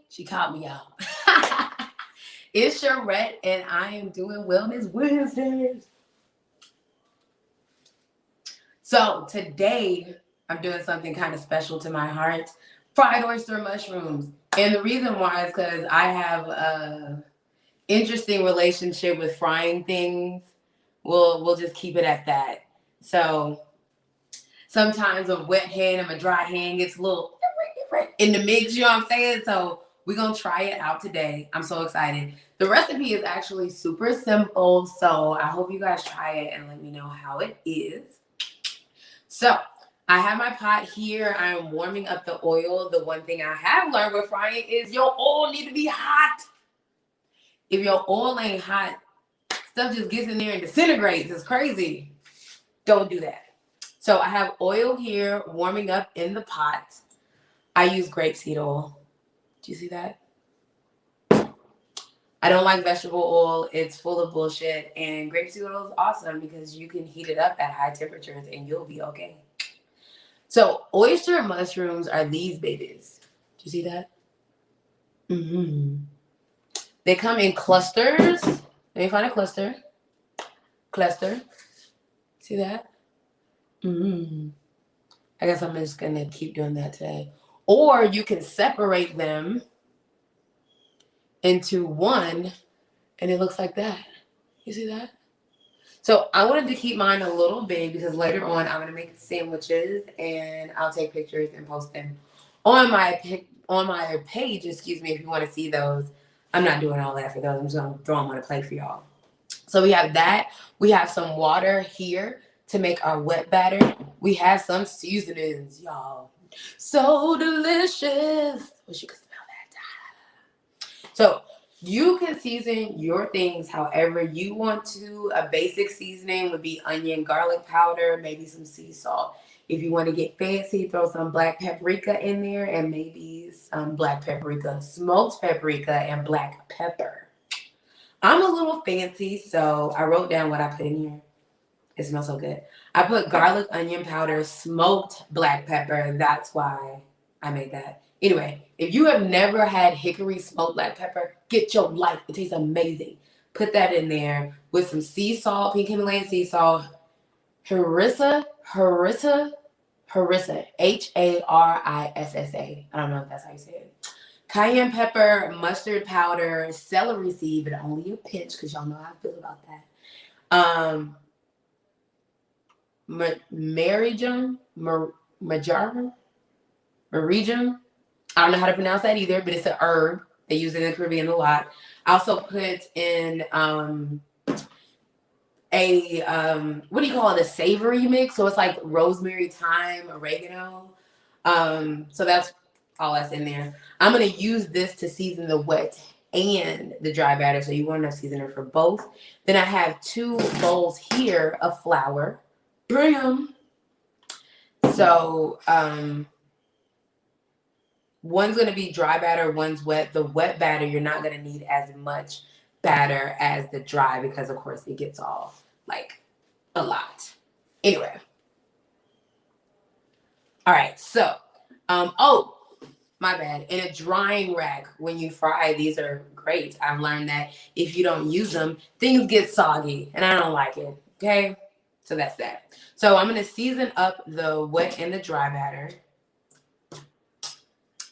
She called me out. It's Cherette, and I am doing Wellness Wednesdays. So today, I'm doing something kind of special to my heart. Fried oyster mushrooms. And the reason why is because I have a interesting relationship with frying things. We'll just keep it at that. So sometimes a wet hand and a dry hand gets a little in the mix, you know what I'm saying? So we're going to try it out today. I'm so excited. The recipe is actually super simple, so I hope you guys try it and let me know how it is. So I have my pot here. I am warming up the oil. The one thing I have learned with frying is your oil need to be hot. If your oil ain't hot, stuff just gets in there and disintegrates. It's crazy. Don't do that. So I have oil here warming up in the pot. I use grapeseed oil. Do you see that? I don't like vegetable oil. It's full of bullshit. And grapeseed oil is awesome because you can heat it up at high temperatures and you'll be okay. So oyster mushrooms are these babies. Do you see that? They come in clusters. Let me find a cluster. Cluster. See that? I guess I'm just going to keep doing that today. Or you can separate them into one, and it looks like that. You see that? So I wanted to keep mine a little big because later on I'm going to make sandwiches, and I'll take pictures and post them on my page, excuse me, if you want to see those. I'm not doing all that for those. I'm just going to throw them on a plate for y'all. So we have that. We have some water here to make our wet batter. We have some seasonings, y'all. So delicious. Wish you could smell that. So you can season your things however you want to. A basic seasoning would be onion, garlic powder, maybe some sea salt. If you want to get fancy, throw some black paprika in there and maybe some black paprika, smoked paprika, and black pepper. I'm a little fancy, so I wrote down what I put in here. It smells so good. I put garlic, onion powder, smoked black pepper. That's why I made that. Anyway, if you have never had hickory smoked black pepper, get your life. It tastes amazing. Put that in there with some sea salt, pink Himalayan sea salt, harissa, Harissa, Harissa. I don't know if that's how you say it. Cayenne pepper, mustard powder, celery seed, but only a pinch because y'all know how I feel about that. Marigum. I don't know how to pronounce that either, but it's an herb. They use it in the Caribbean a lot. I also put in what do you call it? A savory mix. So it's like rosemary, thyme, oregano. So that's all that's in there. I'm going to use this to season the wet and the dry batter. So you want enough seasoner for both. Then I have 2 bowls here of flour. Bring them. So one's going to be dry batter, one's wet. The wet batter, you're not going to need as much batter as the dry because, of course, it gets all like a lot. Anyway. All right. So, my bad. In a drying rack, when you fry, these are great. I've learned that if you don't use them, things get soggy, and I don't like it. Okay? So that's that. So I'm going to season up the wet and the dry batter.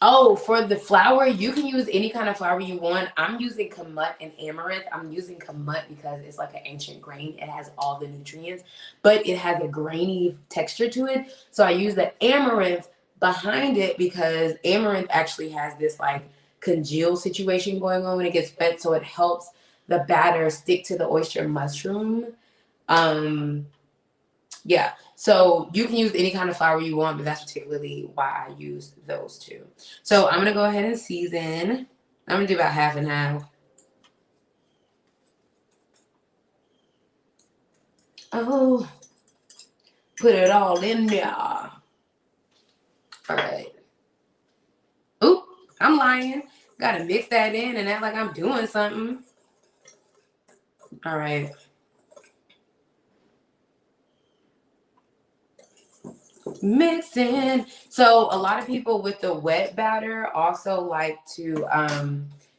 Oh, for the flour, you can use any kind of flour you want. I'm using kamut and amaranth. I'm using kamut because it's like an ancient grain. It has all the nutrients, but it has a grainy texture to it. So I use the amaranth behind it because amaranth actually has this like congeal situation going on when it gets wet. So it helps the batter stick to the oyster mushroom. Yeah, so you can use any kind of flour you want, but that's particularly why I use those 2. So I'm going to go ahead and season. I'm going to do about half and half. Oh, put it all in there. All right. Oop, I'm lying. Got to mix that in and act like I'm doing something. All right. Mixing. So a lot of people with the wet batter also like to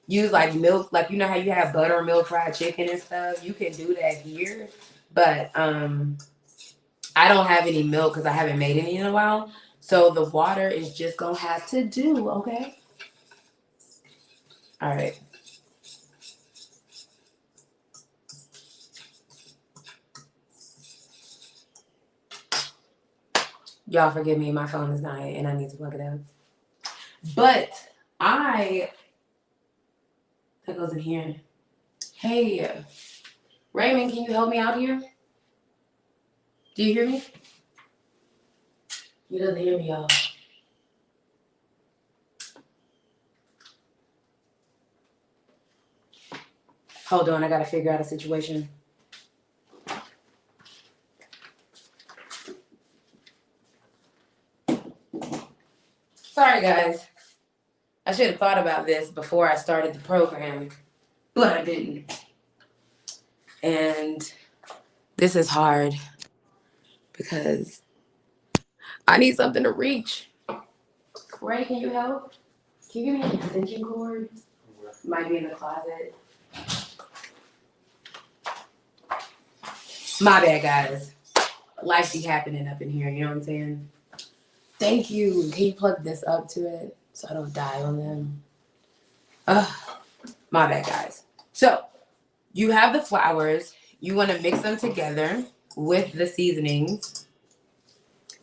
use like milk, like you know how you have buttermilk fried chicken and stuff. You can do that here, but I don't have any milk because I haven't made any in a while. So the water is just gonna have to do, okay? All right. Y'all forgive me, my phone is dying and I need to plug it out. But that goes in here. Hey, Raymond, can you help me out here? Do you hear me? He doesn't hear me, y'all. Hold on, I gotta figure out a situation. Sorry, guys. I should have thought about this before I started the program, but I didn't. And this is hard because I need something to reach. Ray, can you help? Can you give me an extension cord? Might be in the closet. My bad, guys. Life be happening up in here, you know what I'm saying? Thank you. Can you plug this up to it so I don't die on them? My bad, guys. So, you have the flours. You want to mix them together with the seasonings.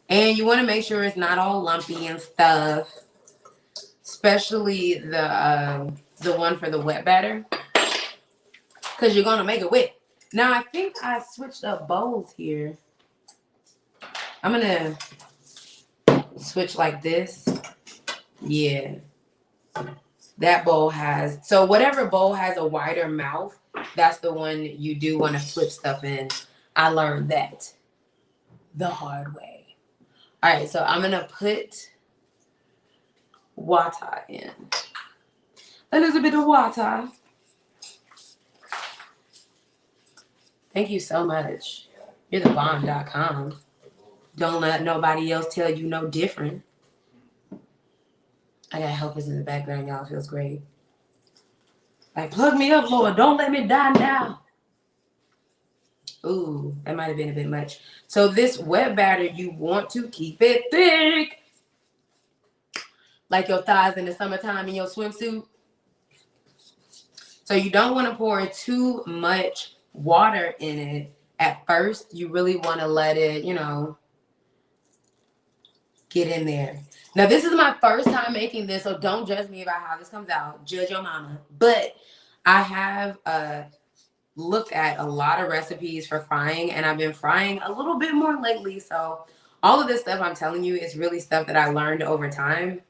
And you want to make sure it's not all lumpy and stuff. Especially the one for the wet batter. Because you're going to make it wet. Now, I think I switched up bowls here. I'm going to switch like this. Yeah. That bowl has, so whatever bowl has a wider mouth, that's the one you do want to flip stuff in. I learned that the hard way. All right, so I'm going to put water in. A little bit of water. Thank you so much. You're the bomb.com. Don't let nobody else tell you no different. I got helpers in the background, y'all. Feels great. Like, plug me up, Lord. Don't let me die now. Ooh, that might have been a bit much. So this wet batter, you want to keep it thick. Like your thighs in the summertime in your swimsuit. So you don't want to pour too much water in it at first. You really want to let it, get in there. Now, this is my first time making this, so don't judge me about how this comes out. Judge your mama. But I have looked at a lot of recipes for frying, and I've been frying a little bit more lately. So all of this stuff I'm telling you is really stuff that I learned over time.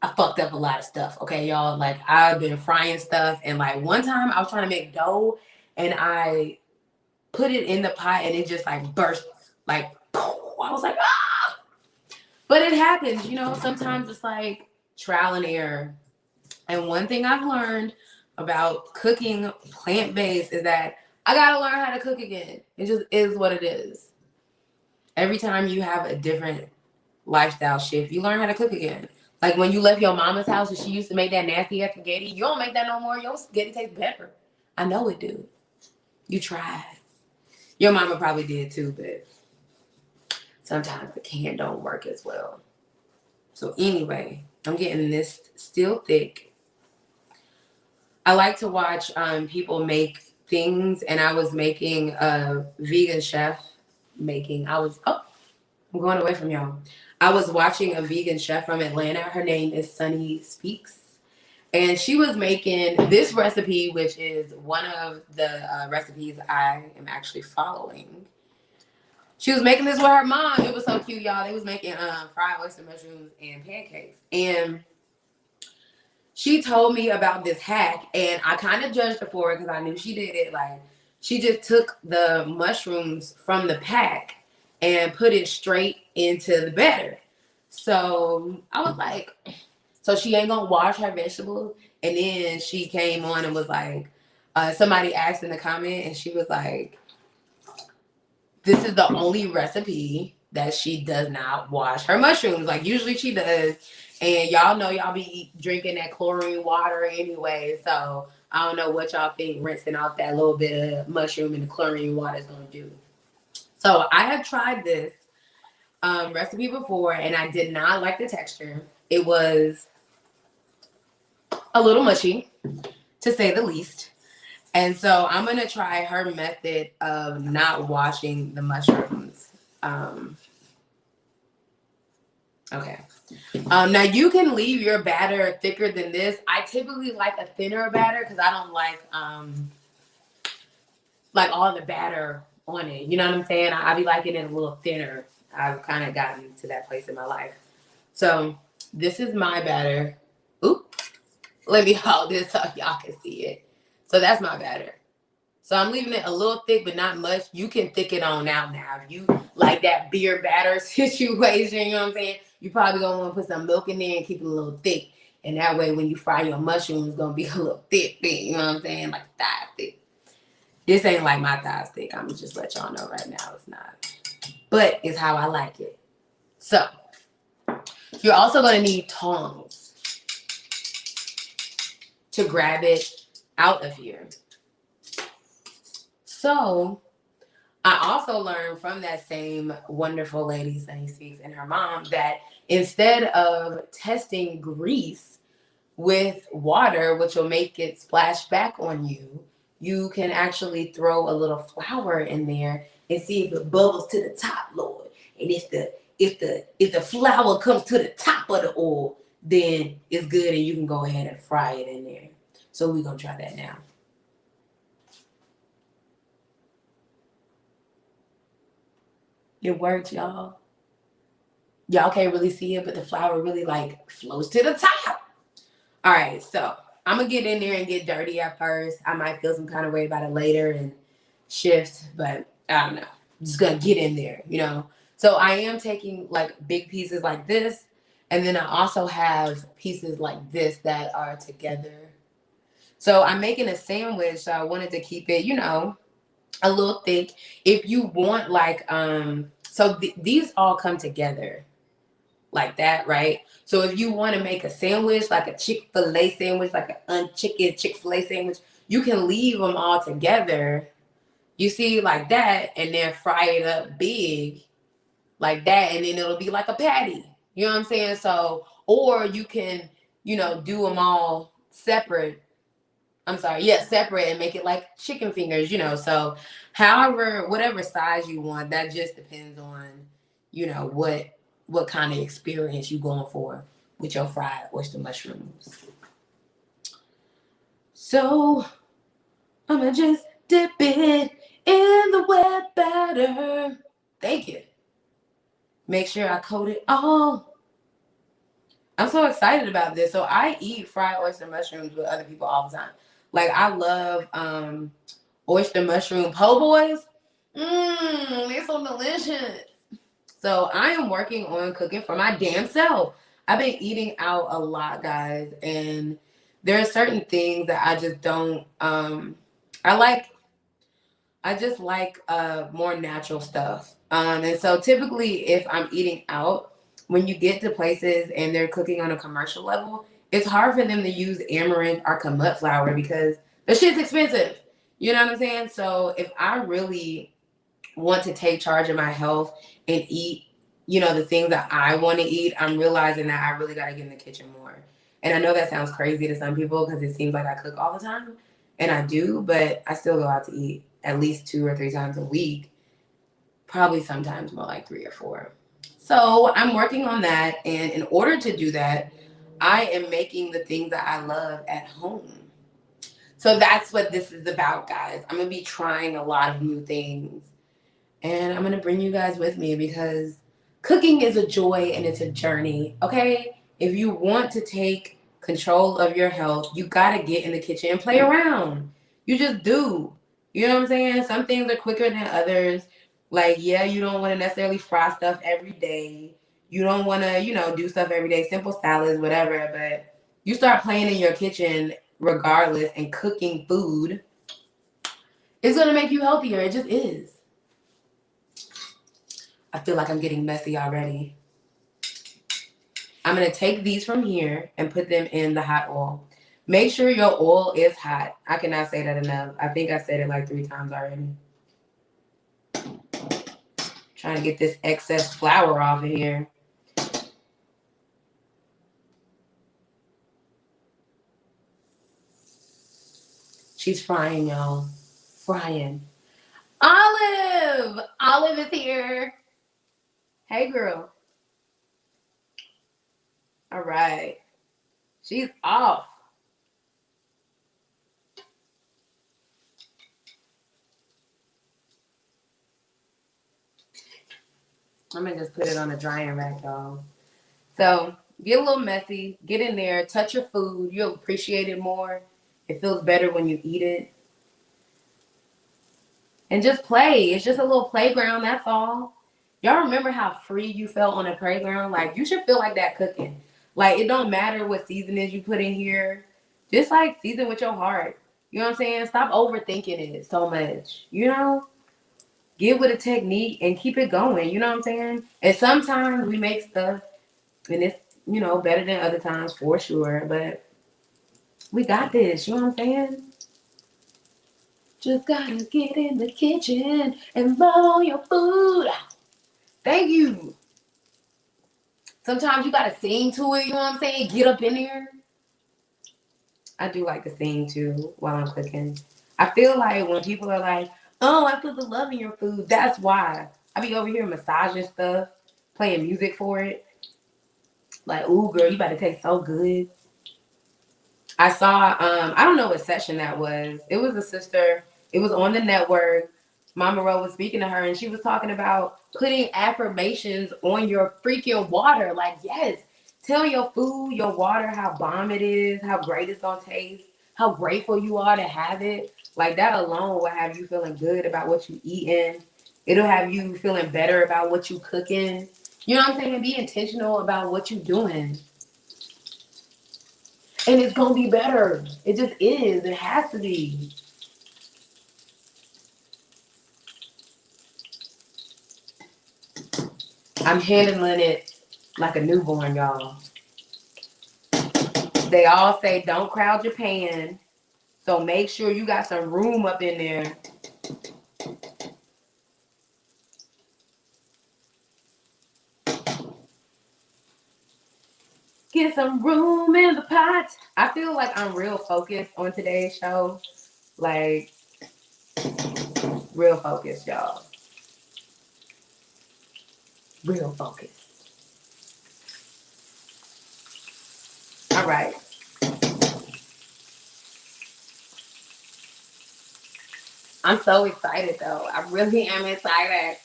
I fucked up a lot of stuff, okay, y'all? Like, I've been frying stuff, and like one time I was trying to make dough, and I put it in the pot, and it just like burst. Like, I was like, ah! But it happens, sometimes it's like trial and error. And one thing I've learned about cooking plant-based is that I gotta learn how to cook again. It just is what it is. Every time you have a different lifestyle shift, you learn how to cook again. Like when you left your mama's house and she used to make that nasty ass spaghetti, you don't make that no more. Your spaghetti tastes better. I know it do. You tried. Your mama probably did too, but sometimes the can don't work as well. So anyway, I'm getting this still thick. I like to watch people make things, and I was making a vegan chef I'm going away from y'all. I was watching a vegan chef from Atlanta. Her name is Sunny Speaks. And she was making this recipe, which is one of the recipes I am actually following. She was making this with her mom. It was so cute, y'all. They was making fried oyster mushrooms and pancakes. And she told me about this hack, and I kind of judged her for it because I knew she did it. Like, she just took the mushrooms from the pack and put it straight into the batter. So I was like, so she ain't gonna wash her vegetables. And then she came on and was like, somebody asked in the comment, and she was like, this is the only recipe that she does not wash her mushrooms. Like usually she does. And y'all know y'all be drinking that chlorine water anyway. So I don't know what y'all think rinsing out that little bit of mushroom in the chlorine water is going to do. So I have tried this recipe before and I did not like the texture. It was a little mushy, to say the least. And so I'm going to try her method of not washing the mushrooms. Okay. Now you can leave your batter thicker than this. I typically like a thinner batter because I don't like all the batter on it. You know what I'm saying? I be liking it a little thinner. I've kind of gotten to that place in my life. So this is my batter. Oop. Let me hold this so y'all can see it. So that's my batter. So I'm leaving it a little thick, but not much. You can thick it on out now. If you like that beer batter situation, you know what I'm saying? You probably gonna want to put some milk in there and keep it a little thick. And that way, when you fry your mushrooms, it's gonna be a little thick, you know what I'm saying? Like thigh thick. This ain't like my thighs thick. I'm gonna just let y'all know right now it's not. But it's how I like it. So, you're also gonna need tongs to grab it out of here. So, I also learned from that same wonderful lady, Sunny Speaks, and her mom, that instead of testing grease with water, which will make it splash back on you, you can actually throw a little flour in there and see if it bubbles to the top, Lord. And if the flour comes to the top of the oil, then it's good and you can go ahead and fry it in there. So we're gonna try that now. It worked, y'all. Y'all can't really see it, but the flour really like flows to the top. All right, so I'm gonna get in there and get dirty at first. I might feel some kind of way about it later and shift, but I don't know. I'm just gonna get in there, you know. So I am taking like big pieces like this, and then I also have pieces like this that are together. So I'm making a sandwich, so I wanted to keep it, you know, a little thick. If you want like these all come together like that, right? So if you want to make a sandwich, like a Chick-fil-A sandwich, like a unchicken Chick-fil-A sandwich, you can leave them all together, you see, like that, and then fry it up big like that, and then it'll be like a patty. You know what I'm saying? So, or you can, you know, do them all separate. Separate and make it like chicken fingers, you know. So however, whatever size you want, that just depends on, you know, what kind of experience you going for with your fried oyster mushrooms. So I'm gonna just dip it in the wet batter. Thank you. Make sure I coat it all. I'm so excited about this. So I eat fried oyster mushrooms with other people all the time. Like I love oyster mushroom po' boys. They're so delicious. So I am working on cooking for my damn self. I've been eating out a lot, guys, and there are certain things that I just don't I just like more natural stuff. And so typically if I'm eating out, when you get to places and they're cooking on a commercial level, it's hard for them to use amaranth or kamut flour because the shit's expensive. You know what I'm saying? So if I really want to take charge of my health and eat, you know, the things that I want to eat, I'm realizing that I really got to get in the kitchen more. And I know that sounds crazy to some people because it seems like I cook all the time, and I do, but I still go out to eat at least 2 or 3 times a week, probably sometimes more like 3 or 4. So I'm working on that, and in order to do that, I am making the things that I love at home. So that's what this is about, guys. I'm going to be trying a lot of new things, and I'm going to bring you guys with me because cooking is a joy and it's a journey, okay? If you want to take control of your health, you got to get in the kitchen and play around. You just do. You know what I'm saying? Some things are quicker than others. Like, yeah, you don't want to necessarily fry stuff every day. You don't want to, you know, do stuff every day, simple salads, whatever. But you start playing in your kitchen regardless and cooking food, it's going to make you healthier. It just is. I feel like I'm getting messy already. I'm going to take these from here and put them in the hot oil. Make sure your oil is hot. I cannot say that enough. I think I said it like 3 times already. Trying to get this excess flour off of here. She's frying, y'all. Frying. Olive! Olive is here. Hey, girl. All right. She's off. I'm going to just put it on a drying rack, y'all. So get a little messy. Get in there. Touch your food. You'll appreciate it more. It feels better when you eat it. And just play. It's just a little playground. That's all. Y'all remember how free you felt on a playground? Like, you should feel like that cooking. Like, it don't matter what seasonings you put in here. Just, like, season with your heart. You know what I'm saying? Stop overthinking it so much. You know? Get with a technique and keep it going. You know what I'm saying? And sometimes we make stuff and it's, you know, better than other times for sure. But we got this. You know what I'm saying? Just gotta get in the kitchen and roll your food. Thank you. Sometimes you gotta sing to it, you know what I'm saying? Get up in there. I do like to sing too while I'm cooking. I feel like when people are like, oh, I put the love in your food, that's why. I be over here massaging stuff, playing music for it. Like, ooh, girl, you about to taste so good. I saw, I don't know what session that was. It was a sister. It was on the network. Mama Ro was speaking to her, and she was talking about putting affirmations on your freaking water. Like, yes, tell your food, your water, how bomb it is, how great it's gonna taste, how grateful you are to have it. Like, that alone will have you feeling good about what you eating. It'll have you feeling better about what you cooking. You know what I'm saying? Be intentional about what you doing. And it's gonna be better. It just is. It has to be. I'm handling it like a newborn, y'all. They all say don't crowd your pan. So make sure you got some room up in there. Get some room in the pot. I feel like I'm real focused on today's show. Like, real focused, y'all. Real focused. All right. I'm so excited, though. I really am excited.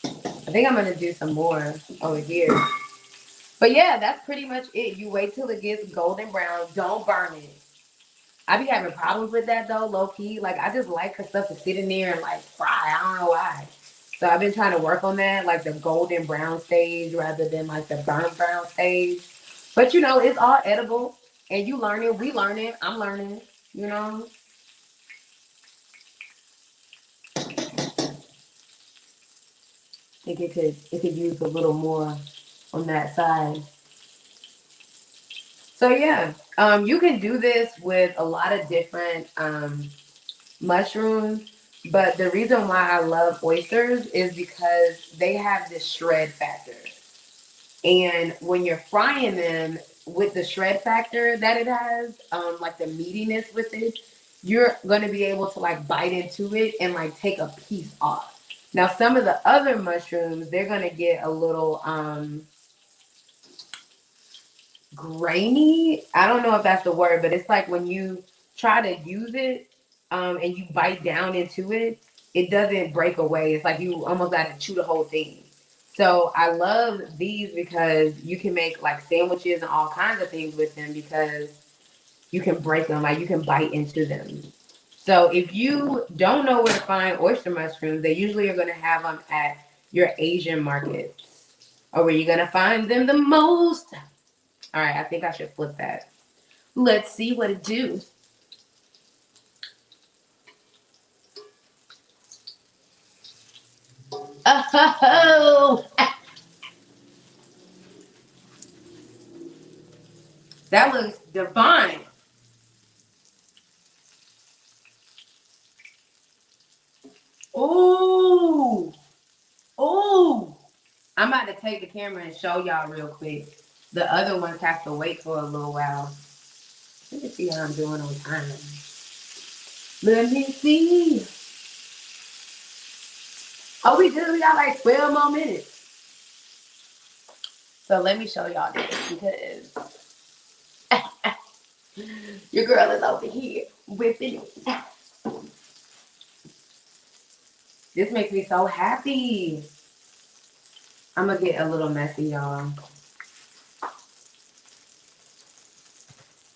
I think I'm going to do some more over here. But yeah, that's pretty much it. You wait till it gets golden brown. Don't burn it. I be having problems with that though, low key. Like, I just like for stuff to sit in there and like fry. I don't know why. So I've been trying to work on that, like the golden brown stage rather than like the burnt brown stage. But you know, it's all edible, and you learn it. We learn it. I'm learning. You know. I think it could use a little more on that side. So yeah, you can do this with a lot of different mushrooms, but the reason why I love oysters is because they have this shred factor. And when you're frying them with the shred factor that it has, like the meatiness with it, you're going to be able to like bite into it and like take a piece off. Now, some of the other mushrooms, they're going to get a little grainy. I don't know if that's the word, but it's like when you try to use it and you bite down into it, it doesn't break away. It's like you almost got to chew the whole thing. So I love these because you can make like sandwiches and all kinds of things with them because you can break them, like you can bite into them. So if you don't know where to find oyster mushrooms, they usually are going to have them at your Asian markets or where you're going to find them the most. All right, I think I should flip that. Let's see what it do. Oh, that looks divine. Ooh, ooh. I'm about to take the camera and show y'all real quick. The other ones have to wait for a little while. Let me see how I'm doing on time. Let me see. Oh, we good. We got like 12 more minutes. So let me show y'all this because your girl is over here whipping. This makes me so happy. I'm going to get a little messy, y'all.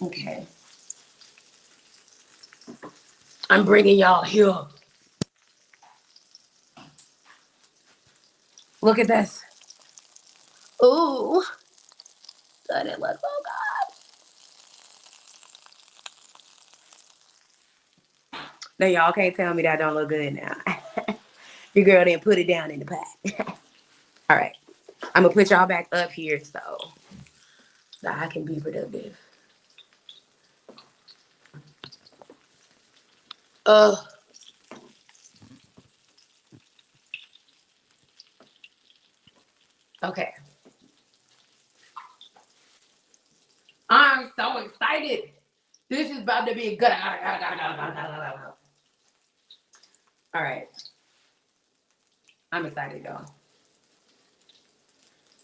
Okay. I'm bringing y'all here. Look at this. Ooh. Doesn't it look so good? Now, y'all can't tell me that don't look good now. Your girl didn't put it down in the pot. All right. I'm going to put y'all back up here so that I can be productive. Okay. I'm so excited. This is about to be good. All right. I'm excited, y'all.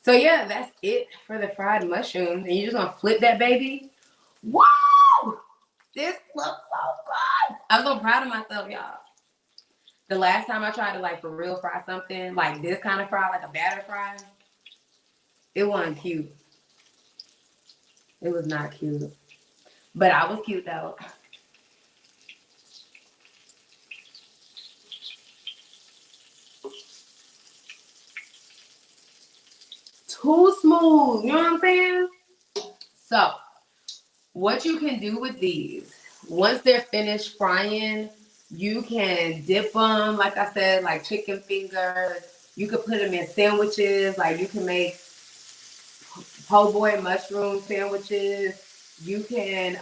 So yeah, that's it for the fried mushrooms. And you're just gonna flip that baby. Wow! This looks so good. I'm so proud of myself, y'all. The last time I tried to like for real fry something, like this kind of fry, like a batter fry, it wasn't cute. It was not cute. But I was cute though. Too smooth, you know what I'm saying? So, what you can do with these, once they're finished frying, you can dip them, like I said, like chicken fingers. You could put them in sandwiches, like you can make po' boy mushroom sandwiches. You can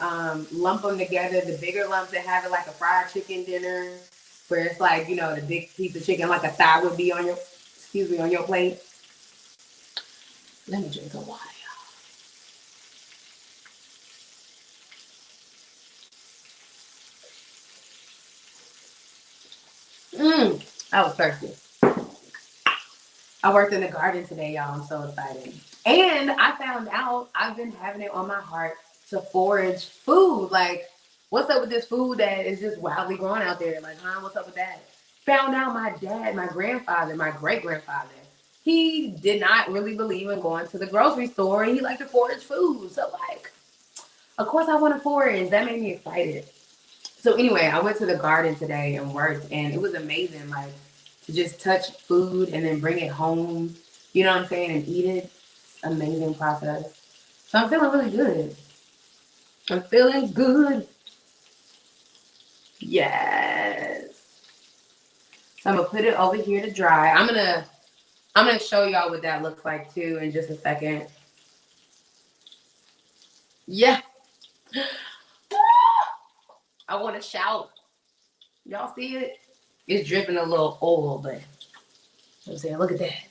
lump them together, the bigger lumps that have it like a fried chicken dinner, where it's like, you know, the big piece of chicken, like a thigh would be on your, excuse me, on your plate. Let me drink some water. I was thirsty. I worked in the garden today, y'all. I'm so excited. And I found out I've been having it on my heart to forage food. Like, what's up with this food that is just wildly growing out there? Like, huh? What's up with that? Found out my dad, my grandfather, my great grandfather, he did not really believe in going to the grocery store. And he liked to forage food. So, like, of course I want to forage. That made me excited. So anyway, I went to the garden today and worked, and it was amazing. Like, to just touch food and then bring it home, you know what I'm saying, and eat it. Amazing process. So I'm feeling really good. I'm feeling good. Yes. So I'm gonna put it over here to dry. I'm gonna show y'all what that looks like too in just a second. Yeah. I want to shout. Y'all see it? It's dripping a little oil, but I'm saying, look at that.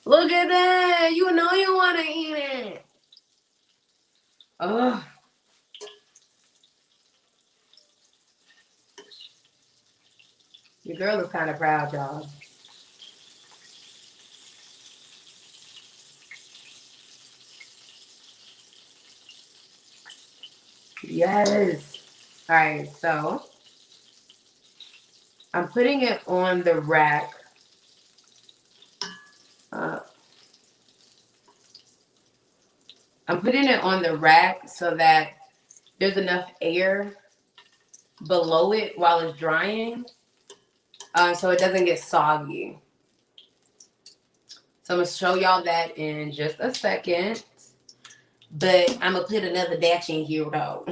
Look at that. You know you want to eat it. Oh. Your girl is kind of proud, y'all. Yes. All right, so I'm putting it on the rack. I'm putting it on the rack so that there's enough air below it while it's drying, so it doesn't get soggy. So I'm gonna show y'all that in just a second. But I'm gonna put another batch in here though.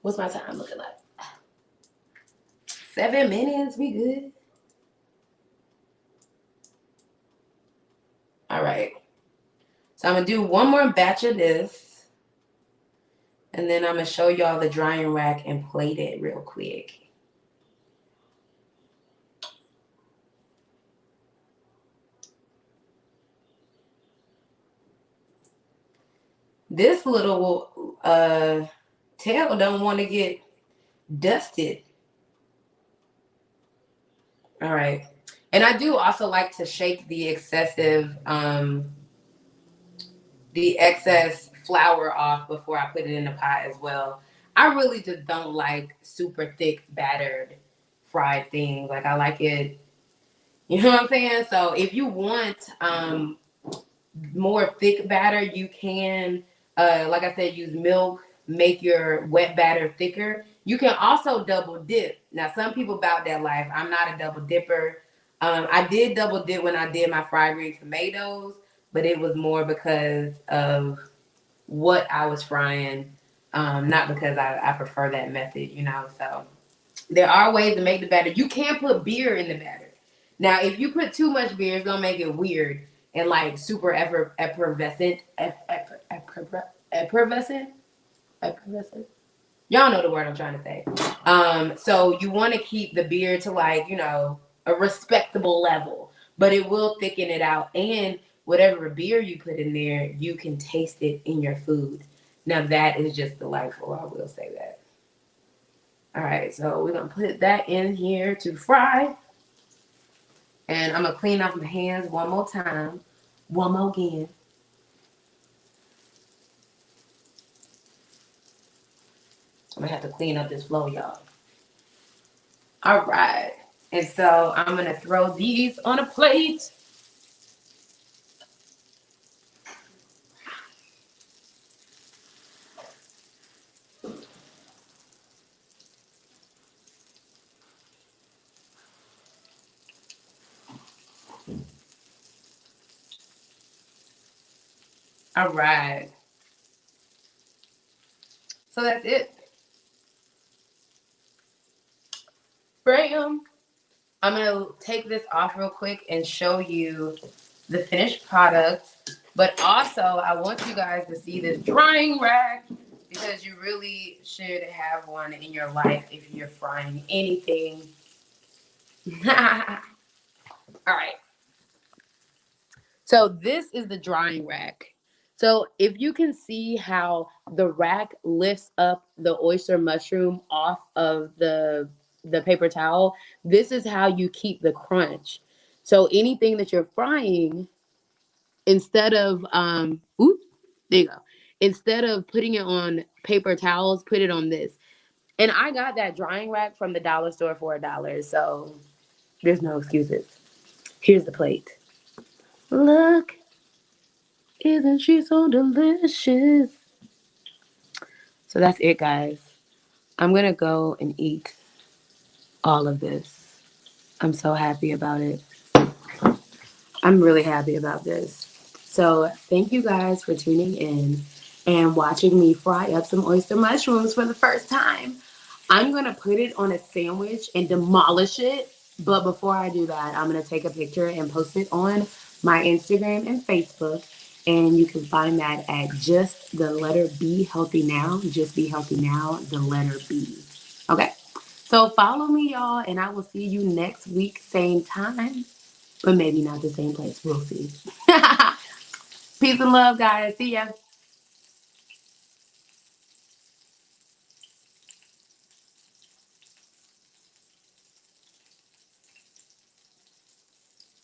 What's my time looking like? 7 minutes, we good. All right. So I'm going to do one more batch of this. And then I'm going to show y'all the drying rack and plate it real quick. This little tail don't want to get dusted. All right. And I do also like to shake the excess flour off before I put it in the pot as well. I really just don't like super thick battered fried things. Like I like it, you know what I'm saying? So if you want more thick batter, you can, like I said, use milk, make your wet batter thicker. You can also double dip. Now, some people about that life. I'm not a double dipper. I did double dip when I did my fried green tomatoes, but it was more because of what I was frying, not because I prefer that method, you know. So there are ways to make the batter. You can put beer in the batter. Now, if you put too much beer, it's gonna make it weird and like super effervescent. Effervescent. Y'all know the word I'm trying to say. So you want to keep the beer to like, you know, a respectable level, but it will thicken it out. And whatever beer you put in there, you can taste it in your food. Now that is just delightful. I will say that. All right, so we're gonna put that in here to fry. And I'm gonna clean off my hands one more time. One more again. I'm gonna have to clean up this flow, y'all. All right. And so I'm gonna throw these on a plate. All right. So that's it. Bam. I'm gonna take this off real quick and show you the finished product. But also, I want you guys to see this drying rack because you really should have one in your life if you're frying anything. All right. So this is the drying rack. So if you can see how the rack lifts up the oyster mushroom off of the paper towel, this is how you keep the crunch. So anything that you're frying, instead of there you go. Instead of putting it on paper towels, put it on this. And I got that drying rack from the dollar store for $1, so there's no excuses. Here's the plate. Look. Isn't she so delicious? So that's it, guys. I'm going to go and eat all of this. I'm so happy about it. I'm really happy about this. So thank you guys for tuning in and watching me fry up some oyster mushrooms for the first time. I'm going to put it on a sandwich and demolish it. But before I do that, I'm going to take a picture and post it on my Instagram and Facebook. And you can find that at just the letter B Healthy Now. Just Be Healthy Now, the letter B. Okay. So follow me, y'all, and I will see you next week, same time. But maybe not the same place. We'll see. Peace and love, guys. See ya.